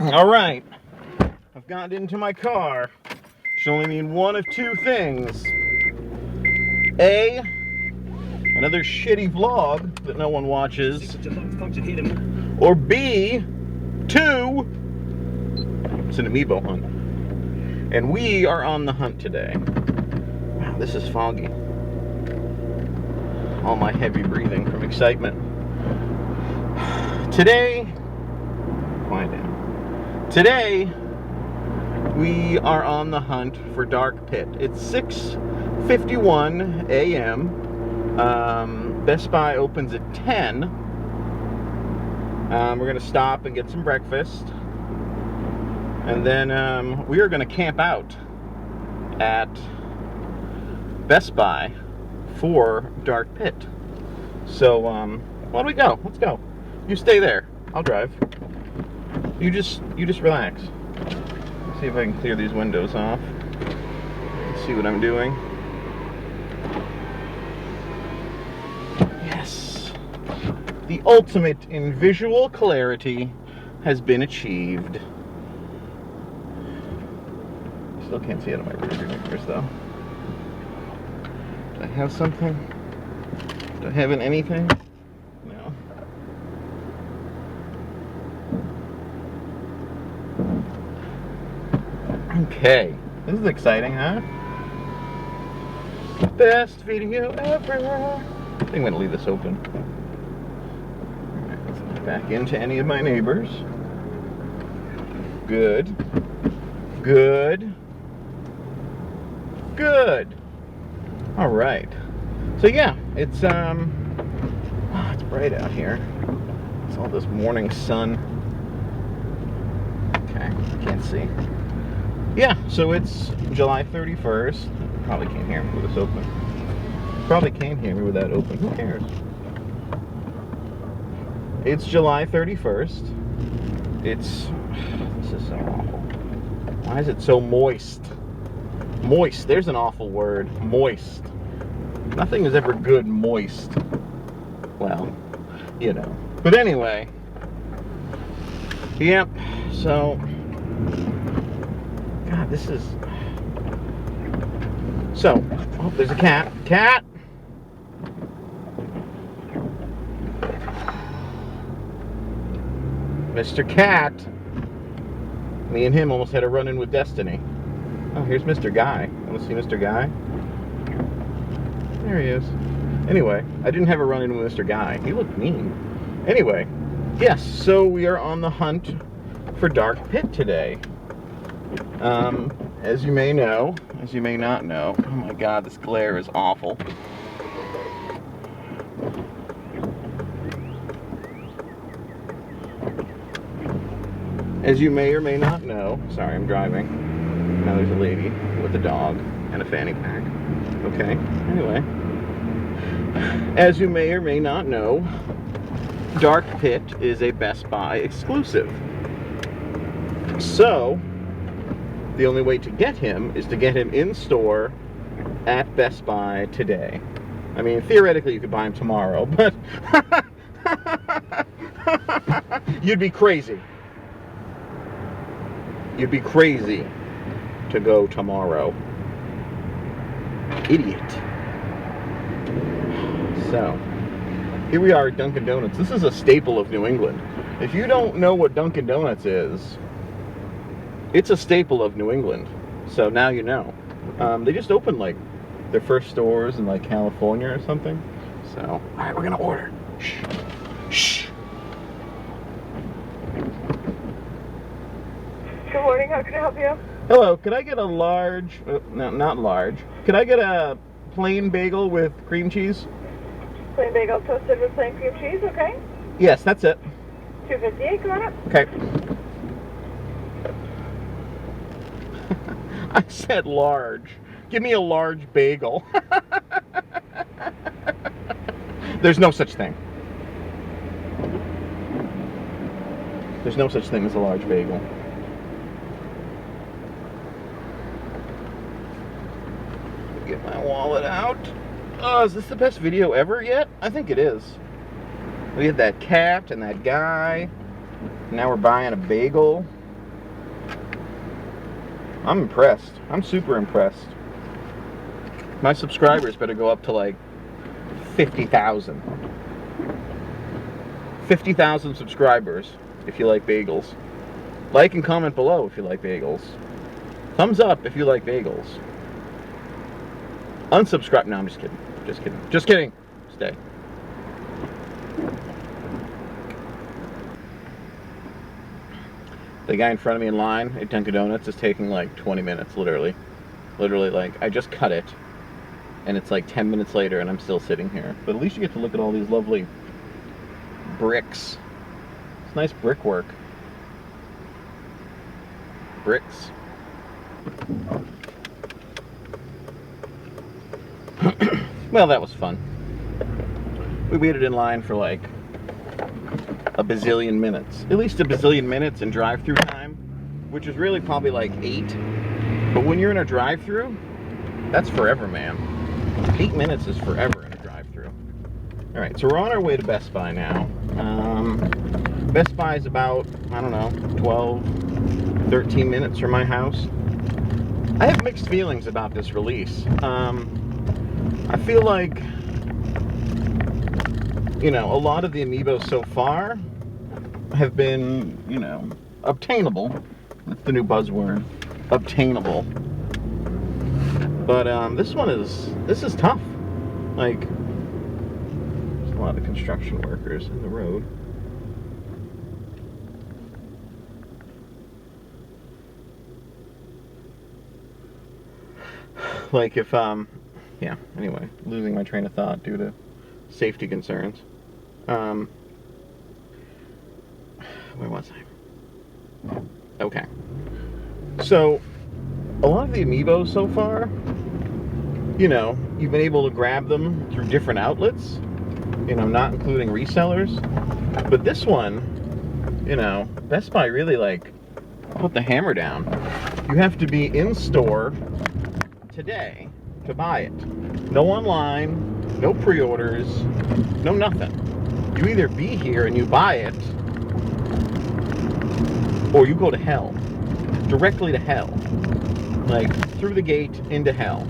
Alright, I've gotten into my car. Should only mean one of two things. A, another shitty vlog that no one watches. Or B, two, it's an Amiibo hunt. And we are on the hunt today. Wow, this is foggy. All my heavy breathing from excitement. Today, quiet down. Today, we are on the hunt for Dark Pit. It's 6:51 a.m. Best Buy opens at 10. We're going to stop and get some breakfast. And then we are going to camp out at Best Buy for Dark Pit. So, why don't we go? Let's go. You stay there. I'll drive. You just relax. Let's see if I can clear these windows off. Let's see what I'm doing. Yes. The ultimate in visual clarity has been achieved. Still can't see out of my rearview mirrors though. Do I have something? Do I have anything? No. Okay. This is exciting, huh? Best video ever. I think I'm going to leave this open. Alright, let's not back into any of my neighbors. Good. Good. Good. All right. So yeah, it's it's bright out here. It's all this morning sun. Okay, can't see. Yeah, so it's July 31st. Probably can't hear me with this open. Probably can't hear me with that open. Who cares? It's July 31st. This is so awful. Why is it so moist? Moist. There's an awful word. Moist. Nothing is ever good moist. Well, you know. But anyway. Yep. So. God, this is. So. Oh, there's a cat. Cat! Mr. Cat. Me and him almost had a run-in with Destiny. Oh, here's Mr. Guy. Want to see Mr. Guy? There he is. Anyway, I didn't have a run-in with Mr. Guy. He looked mean. Anyway, yes, so we are on the hunt for Dark Pit today. As you may know, as you may not know, oh my god, this glare is awful. As you may or may not know, sorry, I'm driving. Now there's a lady with a dog and a fanny pack. Okay, anyway. As you may or may not know, Dark Pit is a Best Buy exclusive. So, the only way to get him is to get him in store at Best Buy today. I mean, theoretically you could buy him tomorrow, but you'd be crazy. You'd be crazy to go tomorrow. Idiot. So, here we are at Dunkin' Donuts. This is a staple of New England. If you don't know what Dunkin' Donuts is, it's a staple of New England. So now you know. They just opened like their first stores in like California or something. So, alright, we're gonna order. Shh. Shh. Good morning, how can I help you? Hello, could I get a large, no, not large. Could I get a plain bagel with cream cheese? Plain bagel toasted with plain cream cheese, okay? Yes, that's it. $2.58, come on up. Okay. I said large. Give me a large bagel. There's no such thing. There's no such thing as a large bagel. Get my wallet out. Oh, is this the best video ever yet? I think it is. We had that cat and that guy. Now we're buying a bagel. I'm impressed. I'm super impressed. My subscribers better go up to like 50,000. 50,000 subscribers if you like bagels. Like and comment below if you like bagels. Thumbs up if you like bagels. Unsubscribe. No, I'm just kidding. Just kidding. Just kidding. Stay. The guy in front of me in line at Dunkin' Donuts is taking like 20 minutes, literally. Literally, like, I just cut it, and it's like 10 minutes later, and I'm still sitting here. But at least you get to look at all these lovely bricks. It's nice brickwork. Bricks. Well, that was fun. We waited in line for like a bazillion minutes. At least a bazillion minutes in drive-through time, which is really probably like 8. But when you're in a drive-through, that's forever, man. 8 minutes is forever in a drive-through. All right, so we're on our way to Best Buy now. Best Buy is about, I don't know, 12, 13 minutes from my house. I have mixed feelings about this release. I feel like, you know, a lot of the Amiibos so far have been, you know, obtainable. That's the new buzzword. Obtainable. But this is tough. Like, there's a lot of construction workers in the road. Like if yeah, anyway, losing my train of thought due to safety concerns. Where was I? Okay. So, a lot of the Amiibos so far, you know, you've been able to grab them through different outlets, you know, not including resellers. But this one, you know, Best Buy really, like, put the hammer down. You have to be in store today to buy it. No online, no pre-orders, no nothing. You either be here and you buy it, or you go to hell. Directly to hell. Like, through the gate into hell.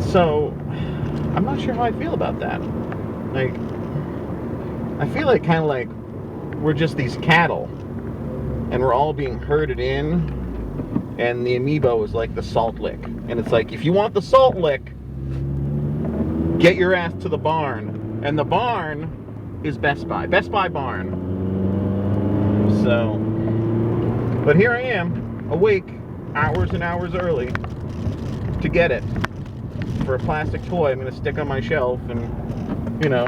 So, I'm not sure how I feel about that. Like, I feel like kind of like we're just these cattle, and we're all being herded in, and the Amiibo is like the salt lick. And it's like, if you want the salt lick, get your ass to the barn. And the barn is Best Buy. Best Buy barn. So, but here I am, awake, hours and hours early, to get it. For a plastic toy I'm going to stick on my shelf and, you know,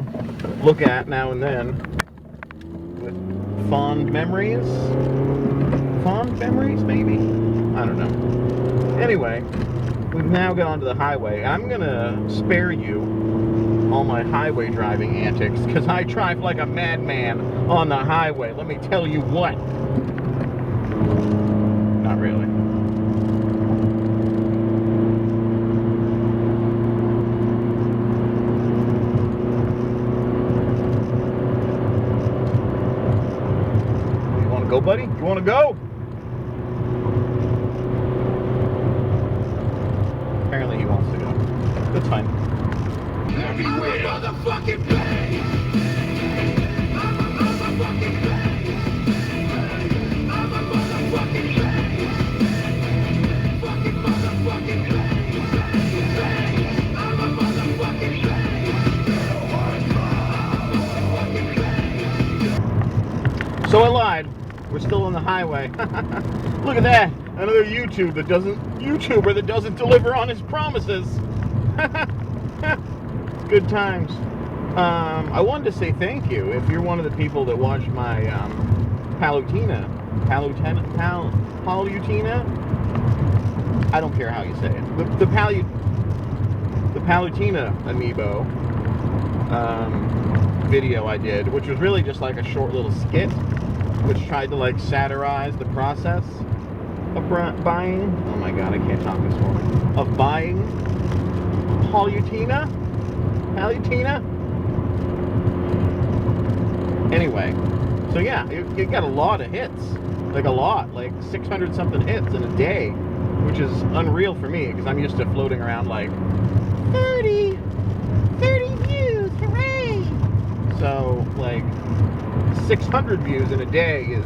look at now and then. With fond memories? Fond memories, maybe? I don't know. Anyway, we've now got onto the highway. I'm going to spare you all my highway driving antics, because I drive like a madman on the highway. Let me tell you what. Not really. You want to go, buddy? You want to go? Apparently he wants to go. That's fine. Everywhere. I'm a motherfucking pain. I'm a motherfucking pain. I'm a motherfucking pain. Fucking motherfucking pain. I'm a motherfucking pain. So I lied. We're still on the highway. Look at that. Another YouTuber that doesn't deliver on his promises. Good times. I wanted to say thank you if you're one of the people that watched my Palutina. I don't care how you say it. The Palutina Amiibo video I did, which was really just like a short little skit, which tried to like satirize the process of buying. Oh my god, I can't talk this morning. Of buying Palutina. Anyway, so yeah, it got a lot of hits. like a lot, like 600 something hits in a day, which is unreal for me because I'm used to floating around like 30 views, hooray! So like 600 views in a day is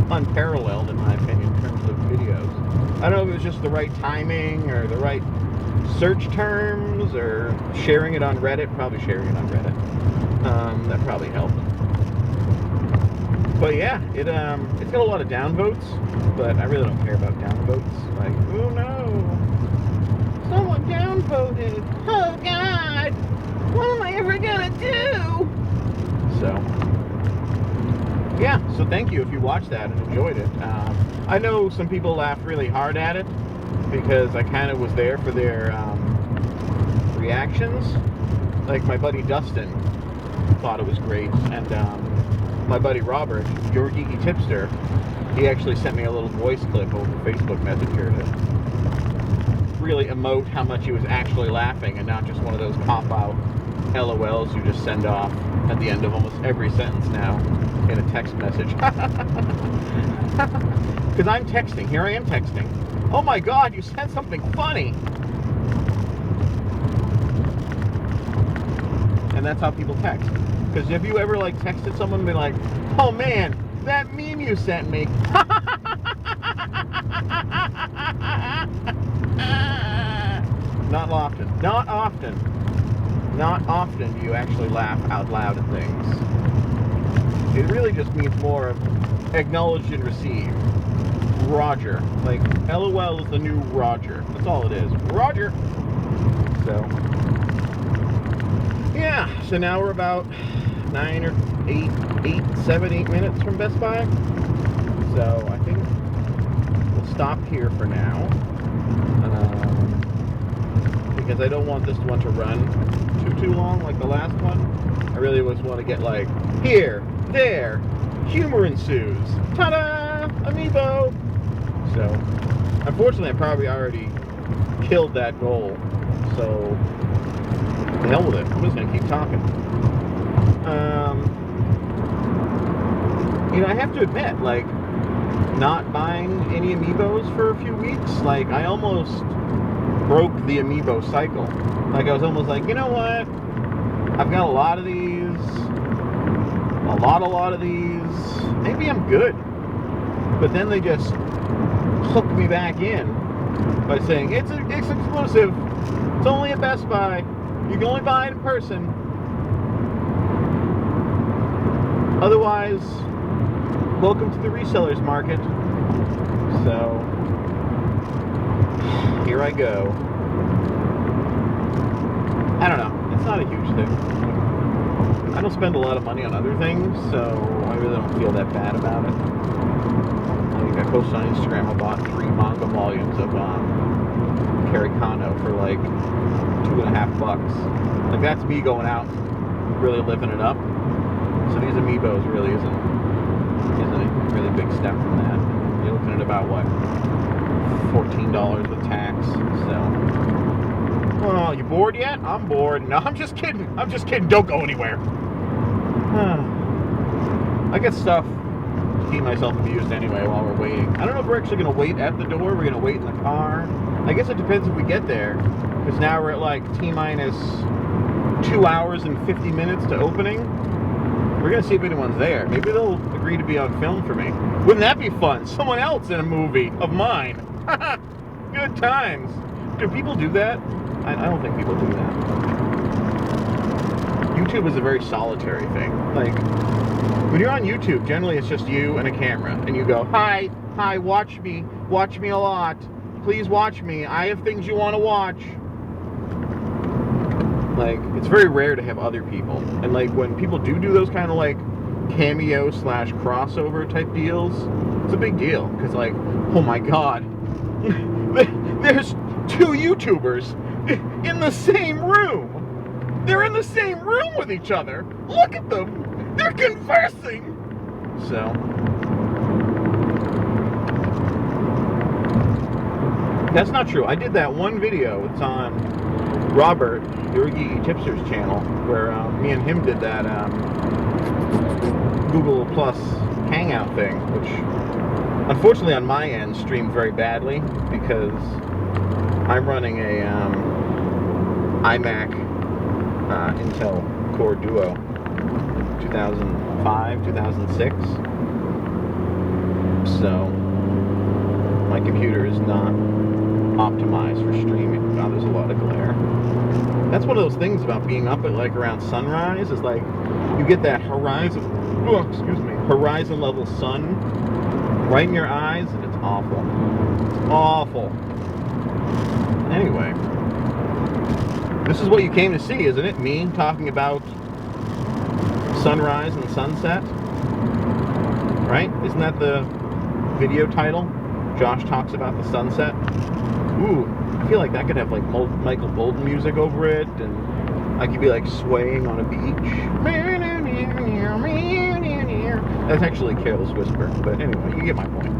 unparalleled in my opinion in terms of videos. I don't know if it was just the right timing or the right search terms or sharing it on Reddit. Probably sharing it on Reddit. That probably helped. But yeah, it's got a lot of downvotes, but I really don't care about downvotes. Like, oh no, someone downvoted. Oh God, what am I ever gonna do? So yeah, so thank you if you watched that and enjoyed it. I know some people laughed really hard at it because I kind of was there for their reactions. Like my buddy Dustin thought it was great, and my buddy Robert, your geeky tipster, he actually sent me a little voice clip over Facebook Messenger to really emote how much he was actually laughing and not just one of those cop-out LOLs you just send off at the end of almost every sentence now in a text message. Because I'm texting. Here I am texting. Oh my God, you sent something funny. And that's how people text. Because have you ever like texted someone and be like, oh man, that meme you sent me. Not often. Not often. Not often do you actually laugh out loud at things. It really just means more of acknowledged and received. Roger. Like, LOL is the new Roger. That's all it is. Roger. So, yeah. So now we're about 9 or 8 minutes from Best Buy. So I think we'll stop here for now. Because I don't want this one to run too long like the last one. I really just want to get like, here, there, humor ensues. Ta-da! Amiibo! So, unfortunately, I probably already killed that goal. So, the hell with it. I'm just going to keep talking. You know, I have to admit, like, not buying any Amiibos for a few weeks, like, I almost broke the Amiibo cycle. Like, I was almost like, you know what? I've got a lot of these. A lot of these. Maybe I'm good. But then they just hooked me back in by saying, it's exclusive. It's only at Best Buy. You can only buy it in person. Otherwise, welcome to the resellers market. So, here I go. I don't know. It's not a huge thing. I don't spend a lot of money on other things, so I really don't feel that bad about it. Like I posted on Instagram, I bought 3 manga volumes of Kerry Kano for like $2.50. Like that's me going out and really living it up. So these Amiibos really isn't a really big step from that. You're looking at about what, $14 with tax. So, oh, you bored yet? I'm bored. No, I'm just kidding. I'm just kidding. Don't go anywhere. I get stuff to keep myself amused anyway while we're waiting. I don't know if we're actually going to wait at the door. We're going to wait in the car. I guess it depends if we get there. Because now we're at like T-minus 2 hours and 50 minutes to opening. We're going to see if anyone's there. Maybe they'll agree to be on film for me. Wouldn't that be fun? Someone else in a movie of mine. Good times. Do people do that? I don't think people do that. YouTube is a very solitary thing. Like, when you're on YouTube, generally it's just you and a camera. And you go, hi, watch me a lot. Please watch me. I have things you want to watch. Like, it's very rare to have other people. And like, when people do those kind of like cameo / crossover type deals, it's a big deal. Because like, oh my God, there's 2 YouTubers in the same room. They're in the same room with each other. Look at them. They're conversing. So, that's not true. I did that one video. It's on Robert, your Geeky Tipster's channel, where me and him did that Google Plus Hangout thing, which unfortunately on my end streamed very badly because I'm running a iMac Intel Core Duo 2005, 2006. So my computer is not optimized for streaming. Now there's a lot of glare. That's one of those things about being up at like around sunrise is like you get that horizon level sun right in your eyes and it's awful. It's awful. Anyway, this is what you came to see, isn't it? Me talking about sunrise and sunset, right? Isn't that the video title? Josh talks about the sunset. Ooh, I feel like that could have like Michael Bolton music over it, and I could be like swaying on a beach. That's actually Careless Whisper, but anyway, you get my point.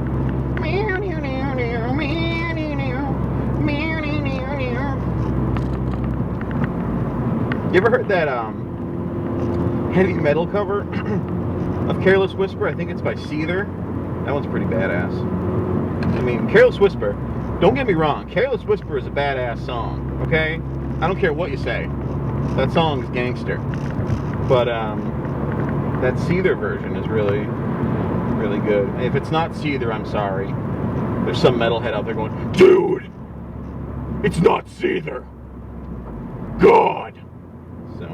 You ever heard that heavy metal cover of Careless Whisper? I think it's by Seether. That one's pretty badass. I mean, Careless Whisper, don't get me wrong, Careless Whisper is a badass song, okay? I don't care what you say. That song is gangster. But that Seether version is really, really good. And if it's not Seether, I'm sorry. There's some metalhead out there going, dude, it's not Seether. God. So,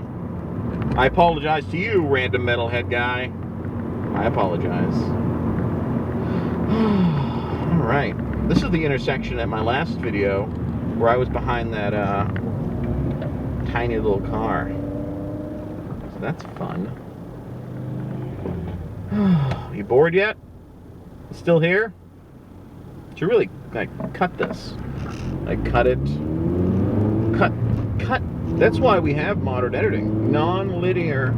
I apologize to you, random metalhead guy. I apologize. Alright. This is the intersection at my last video where I was behind that tiny little car. So that's fun. You bored yet? Still here? Should really like cut this. Like cut it. Cut. That's why we have modern editing. Non-linear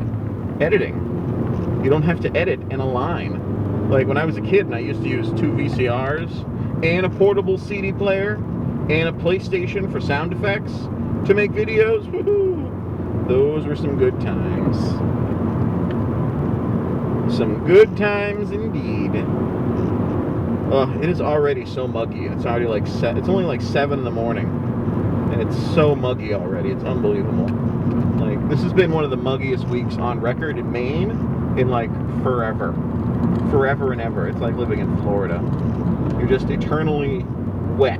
editing. You don't have to edit in a line. Like when I was a kid and I used to use 2 VCRs and a portable CD player and a PlayStation for sound effects to make videos. Woohoo! Those were some good times. Some good times indeed. It is already so muggy. It's already like it's only like 7 in the morning, and it's so muggy already. It's unbelievable. Like this has been one of the muggiest weeks on record in Maine in like forever and ever. It's like living in Florida. You're just eternally wet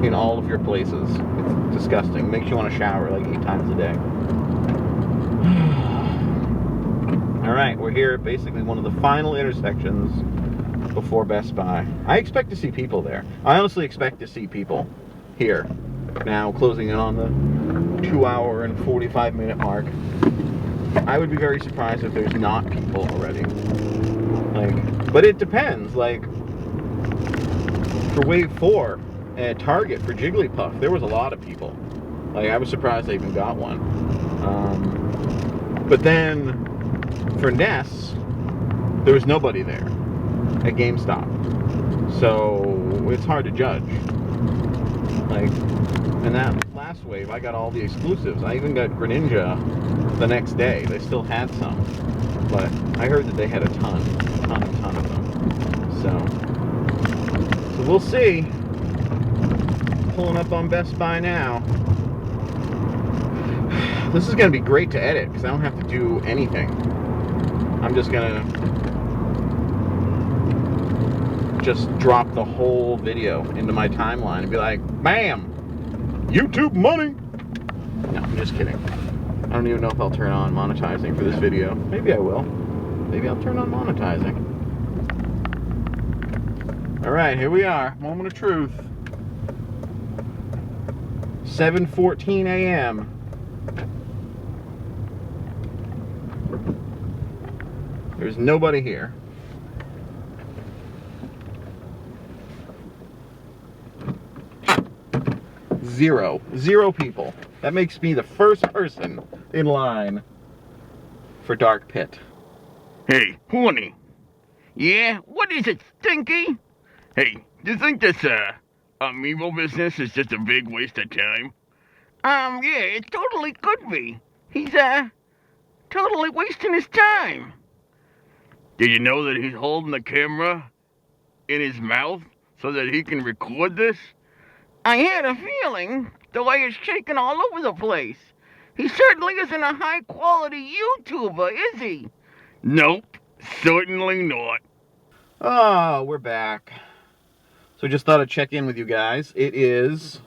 in all of your places. It's disgusting. Makes you want to shower like 8 times a day. Alright, we're here at basically one of the final intersections before Best Buy. I expect to see people there. I honestly expect to see people here. Now, closing in on the 2-hour and 45-minute mark. I would be very surprised if there's not people already. Like, but it depends. Like, for Wave 4 at Target for Jigglypuff, there was a lot of people. Like, I was surprised I even got one. But then, for Ness, there was nobody there at GameStop. So, it's hard to judge. Like, in that last wave, I got all the exclusives. I even got Greninja the next day. They still had some. But I heard that they had a ton of them. So we'll see. Pulling up on Best Buy now. This is going to be great to edit because I don't have to do anything. I'm just going to drop the whole video into my timeline and be like, bam! YouTube money! No, I'm just kidding. I don't even know if I'll turn on monetizing for this video. Maybe I will. Maybe I'll turn on monetizing. Alright, here we are. Moment of truth. 7:14 a.m. There's nobody here. Zero people. That makes me the first person in line for Dark Pit. Hey, Horny. Yeah? What is it, Stinky? Hey, do you think this, Amiibo business is just a big waste of time? Yeah, it totally could be. He's, totally wasting his time. Did you know that he's holding the camera in his mouth so that he can record this? I had a feeling the way it's shaking all over the place. He certainly isn't a high-quality YouTuber, is he? Nope, certainly not. Oh, we're back. So just thought I'd check in with you guys. It is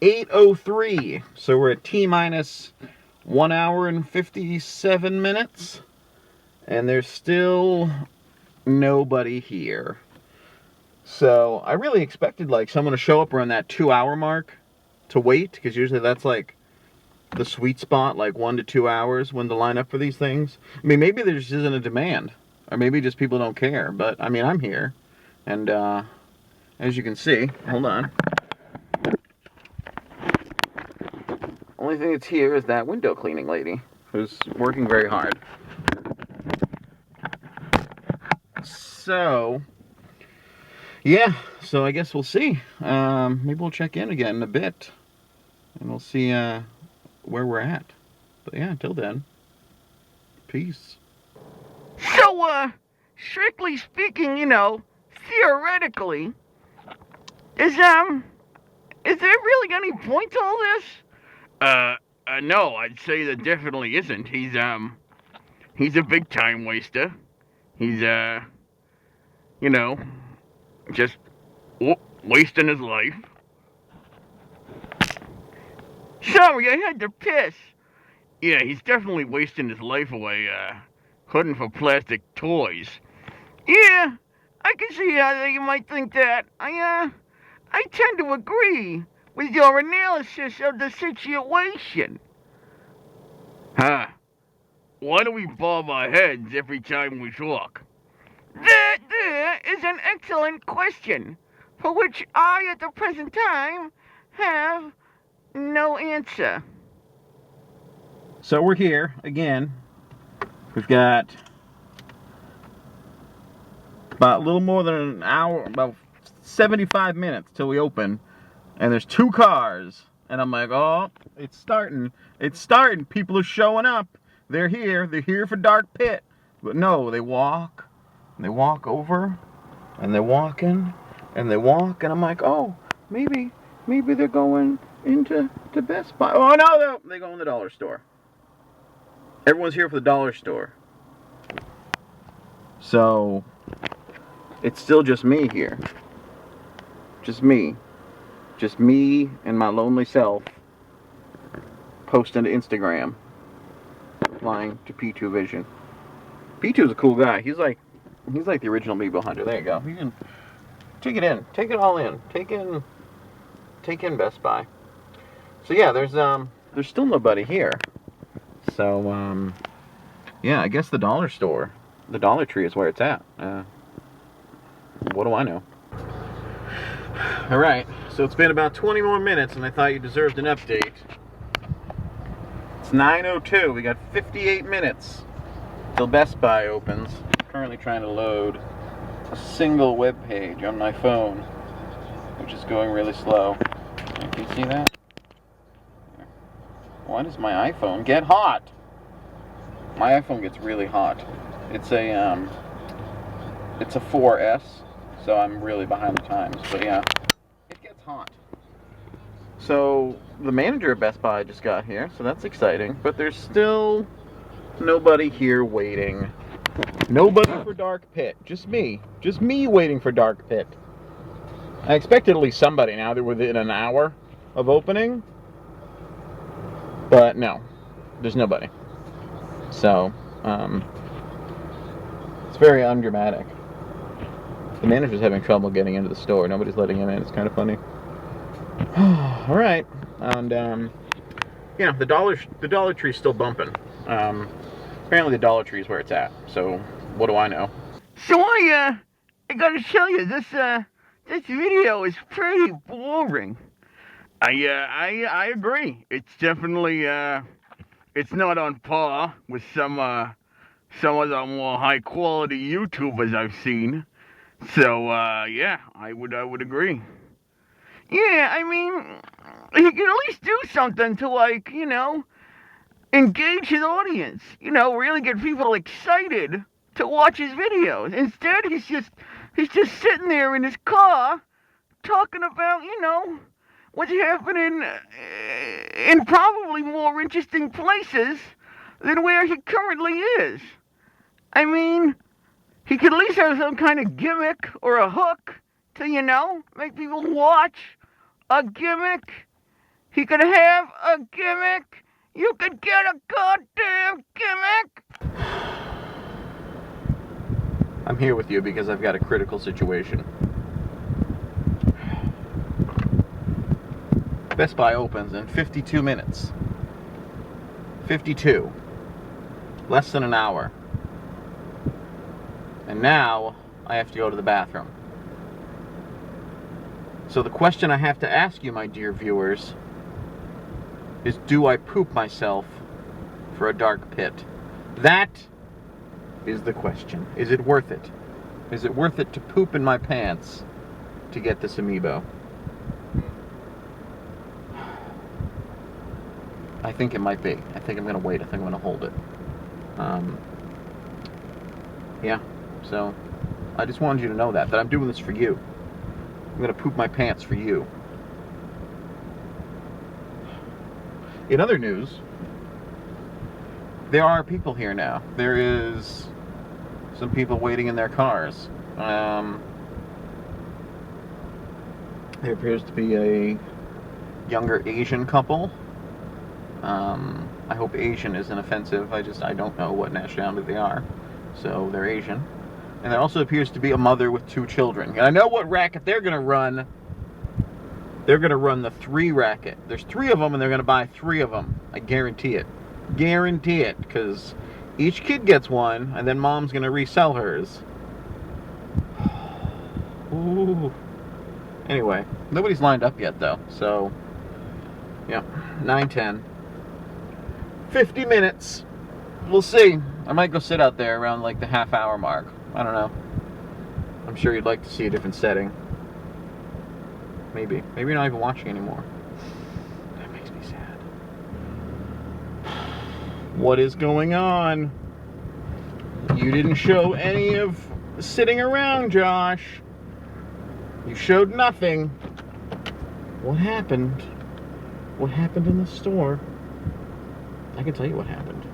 8:03, so we're at T-minus 1 hour and 57 minutes, and there's still nobody here. So I really expected like someone to show up around that 2-hour mark to wait, because usually that's like the sweet spot, like 1 to 2 hours when to line up for these things. I mean, maybe there just isn't a demand, or maybe just people don't care, but I mean, I'm here, and as you can see, hold on. Only thing that's here is that window cleaning lady, who's working very hard. So, yeah, so I guess we'll see. Maybe we'll check in again in a bit, and we'll see where we're at. But yeah, until then, peace. So, strictly speaking, you know, theoretically, is there really any point to all this? No, I'd say there definitely isn't. He's a big time waster. He's, you know, just wasting his life. Sorry, I had to piss. Yeah, he's definitely wasting his life away, hunting for plastic toys. Yeah, I can see how you might think that. I tend to agree with your analysis of the situation. Huh. Why do we bob our heads every time we talk? That is an excellent question, for which I, at the present time, have no answer. So we're here again. We've got about a little more than an hour, about 75 minutes till we open, and there's 2 cars, and I'm like, oh, it's starting. It's starting. People are showing up. They're here for Dark Pit. But no, they walk, and they walk over, and they're walking, and they walk, and I'm like, oh, maybe they're going into Best Buy. Oh no, they go in the dollar store. Everyone's here for the dollar store. So it's still just me here. Just me. Just me and my lonely self posting to Instagram, replying to P2 Vision. P2's a cool guy. He's like the original Amiibo hunter. There you go. You can take it in. Take it all in. Take in Best Buy. So yeah, there's still nobody here. So yeah, I guess the dollar store, the Dollar Tree is where it's at. What do I know? All right, so it's been about 20 more minutes, and I thought you deserved an update. It's 9:02. We got 58 minutes till Best Buy opens. I'm currently trying to load a single web page on my phone, which is going really slow. Can you see that? Why does my iPhone get hot? My iPhone gets really hot. It's a 4S, so I'm really behind the times. But yeah, it gets hot. So the manager at Best Buy just got here, so that's exciting. But there's still nobody here waiting. Nobody for Dark Pit. Just me waiting for Dark Pit. I expected at least somebody now that we're within an hour of opening. But no, there's nobody. So, it's very undramatic. The manager's having trouble getting into the store. Nobody's letting him in. It's kind of funny. All right, and yeah, the Dollar Tree's still bumping. Apparently, the Dollar Tree is where it's at. So, what do I know? So I gotta tell you, this video is pretty boring. I agree. It's definitely it's not on par with some of the more high quality YouTubers I've seen. So yeah, I would agree. Yeah, I mean, he can at least do something to, like, you know, engage his audience. You know, really get people excited to watch his videos. Instead, he's just sitting there in his car talking about, what's happening in probably more interesting places than where he currently is. I mean, he could at least have some kind of gimmick or a hook to, make people watch. A gimmick. He could have a gimmick. You could get a goddamn gimmick. I'm here with you because I've got a critical situation. Best Buy opens in 52 minutes. 52. Less than an hour. And now I have to go to the bathroom. So the question I have to ask you, my dear viewers, is do I poop myself for a dark pit? That is the question. Is it worth it? Is it worth it to poop in my pants to get this Amiibo? I think it might be. I think I'm going to wait. I think I'm going to hold it. Yeah, so I just wanted you to know that I'm doing this for you. I'm going to poop my pants for you. In other news, there are people here now. There is some people waiting in their cars. There appears to be a younger Asian couple. I hope Asian isn't offensive. I don't know what nationality they are. So they're Asian. And there also appears to be a mother with 2 children. And I know what racket they're going to run. They're going to run the 3 racket. There's 3 of them, and they're going to buy 3 of them. I guarantee it. Guarantee it. Because each kid gets one, and then mom's going to resell hers. Ooh. Anyway, nobody's lined up yet, though. So, yeah, 9:10. 50 minutes. We'll see. I might go sit out there around, like, the half-hour mark. I don't know. I'm sure you'd like to see a different setting. Maybe. Maybe you're not even watching anymore. That makes me sad. What is going on? You didn't show any of sitting around, Josh. You showed nothing. What happened? What happened in the store? I can tell you what happened.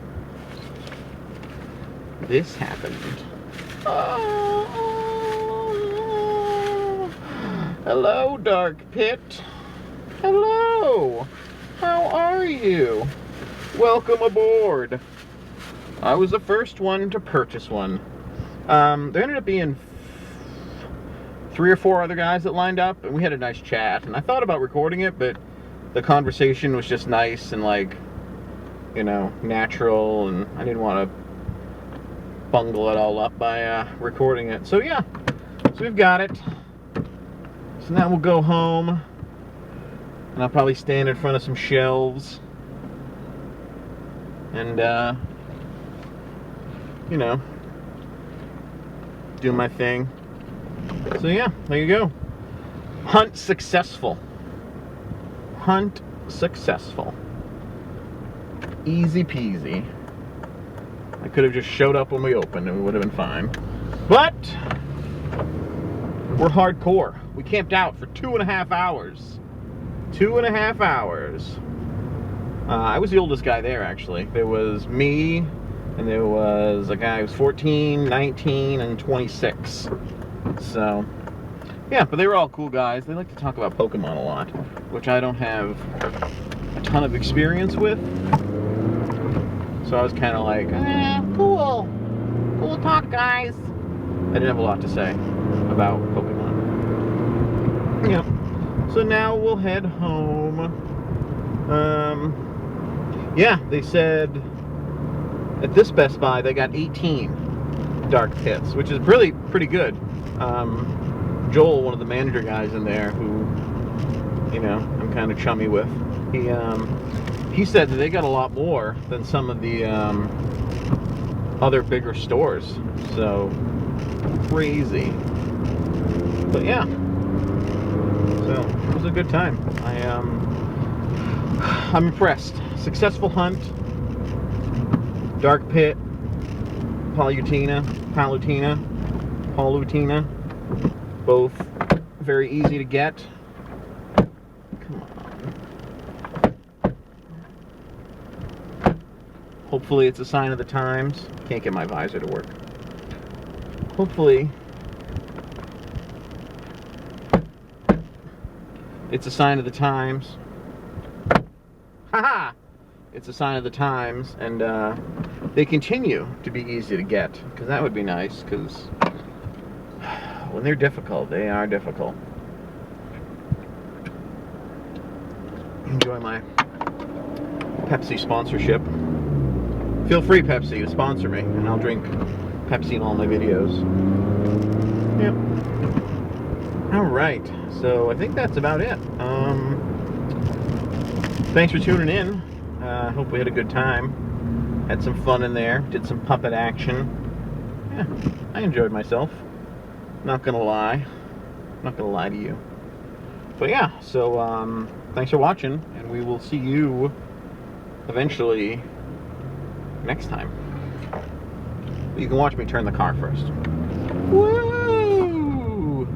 This happened. Oh. Hello, Dark Pit. Hello. How are you? Welcome aboard. I was the first one to purchase one. There ended up being 3 or 4 other guys that lined up, and we had a nice chat. And I thought about recording it, but the conversation was just nice and, like, natural, and I didn't want to bungle it all up by recording it. So yeah, so we've got it. So now we'll go home, and I'll probably stand in front of some shelves and do my thing. So yeah, there you go. Hunt successful. Hunt successful. Easy peasy. I could have just showed up when we opened and we would have been fine. But we're hardcore. We camped out for 2.5 hours. 2.5 hours. I was the oldest guy there, actually. There was me, and there was a guy who was 14, 19, and 26. So, yeah, but they were all cool guys. They like to talk about Pokemon a lot, which I don't have a ton of experience with. So I was kind of like, cool. Cool talk, guys. I didn't have a lot to say about Pokemon. Yep. So now we'll head home. Yeah, they said at this Best Buy they got 18 Dark Pits, which is really pretty good. Joel, one of the manager guys in there, who, I'm kind of chummy with, he said that they got a lot more than some of the other bigger stores. So crazy. But yeah, so it was a good time. I'm impressed. Successful hunt, Dark Pit, Palutina. Both very easy to get. Come on. Hopefully it's a sign of the times. Can't get my visor to work. Hopefully it's a sign of the times. Haha! It's a sign of the times, and they continue to be easy to get, because that would be nice, because when they're difficult, they are difficult. Enjoy my Pepsi sponsorship. Feel free, Pepsi, to sponsor me, and I'll drink Pepsi in all my videos. Yep. Alright, so I think that's about it. Thanks for tuning in. Hope we had a good time. Had some fun in there. Did some puppet action. Yeah, I enjoyed myself. Not gonna lie. Not gonna lie to you. But yeah, so thanks for watching, and we will see you eventually next time. You can watch me turn the car first. Woo!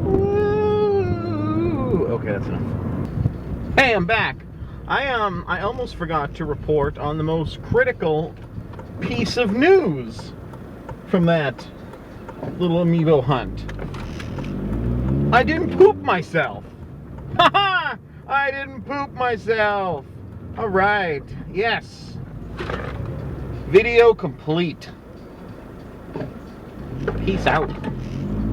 Woo! Okay, that's enough. Hey, I'm back. I almost forgot to report on the most critical piece of news from that little Amiibo hunt. I didn't poop myself. Haha! I didn't poop myself. All right. Yes. Video complete. Peace out.